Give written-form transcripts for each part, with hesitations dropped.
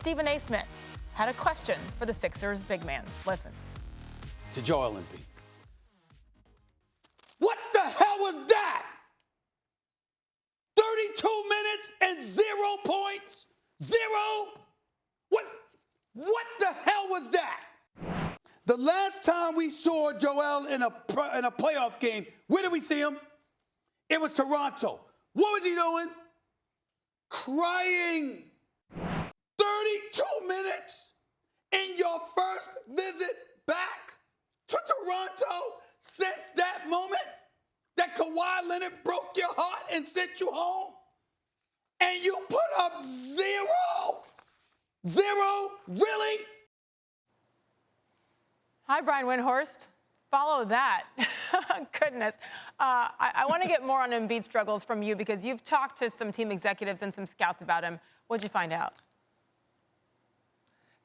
Stephen A. Smith had a question for the Sixers big man. Listen. To Joel Embiid. What the hell was that? 32 minutes and 0 points? 0? What the hell was that? The last time we saw Joel in a playoff game, where did we see him? It was Toronto. What was he doing? Crying. 32 minutes in your first visit back to Toronto since that moment that Kawhi Leonard broke your heart and sent you home? And you put up 0? 0? Really? Hi, Brian Windhorst. Follow that. Goodness. I want to get more on Embiid's struggles from you because you've talked to some team executives and some scouts about him. What'd you find out?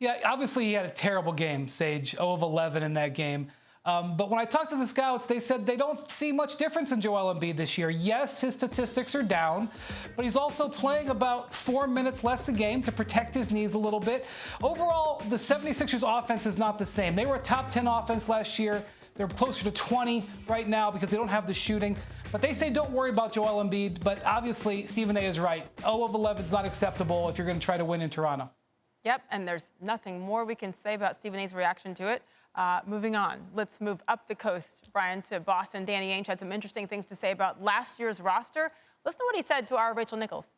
Yeah, obviously he had a terrible game, Sage, 0 of 11 in that game. But when I talked to the scouts, they said they don't see much difference in Joel Embiid this year. Yes, his statistics are down, but he's also playing about 4 minutes less a game to protect his knees a little bit. Overall, the 76ers offense is not the same. They were a top 10 offense last year. They're closer to 20 right now because they don't have the shooting. But they say don't worry about Joel Embiid. But obviously, Stephen A. is right. 0 of 11 is not acceptable if you're going to try to win in Toronto. Yep, and there's nothing more we can say about Stephen A.'s reaction to it. Moving on, let's move up the coast, Brian, to Boston. Danny Ainge had some interesting things to say about last year's roster. Listen to what he said to our Rachel Nichols.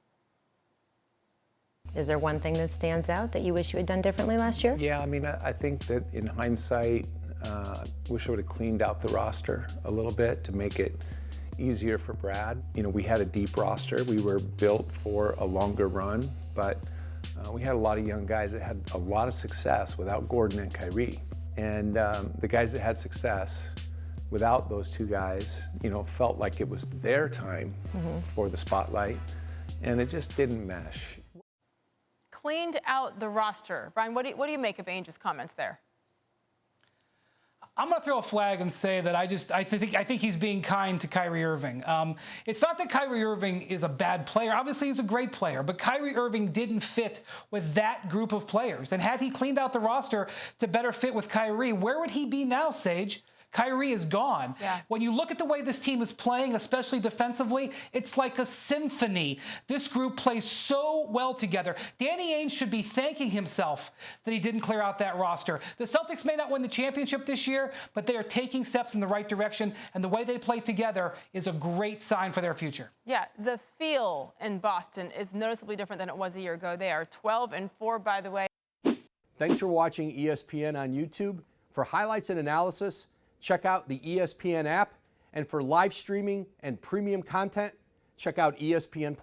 Is there one thing that stands out that you wish you had done differently last year? Yeah, I mean, I think that in hindsight, wish I would have cleaned out the roster a little bit to make it easier for Brad. You know, we had a deep roster. We were built for a longer run, but we had a lot of young guys that had a lot of success without Gordon and Kyrie. And the guys that had success without those two guys, you know, felt like it was their time for the spotlight, and it just didn't mesh. Cleaned out the roster. Brian, what do you make of Ainge's comments there? I'm going to throw a flag and say that I think he's being kind to Kyrie Irving. It's not that Kyrie Irving is a bad player. Obviously, he's a great player, but Kyrie Irving didn't fit with that group of players. And had he cleaned out the roster to better fit with Kyrie, where would he be now, Sage? Kyrie is gone. Yeah. When you look at the way this team is playing, especially defensively, it's like a symphony. This group plays so well together. Danny Ainge should be thanking himself that he didn't clear out that roster. The Celtics may not win the championship this year, but they are taking steps in the right direction, and the way they play together is a great sign for their future. Yeah, the feel in Boston is noticeably different than it was a year ago. They are 12-4, by the way. Thanks for watching ESPN on YouTube. For highlights and analysis, check out the ESPN app, and for live streaming and premium content, check out ESPN+.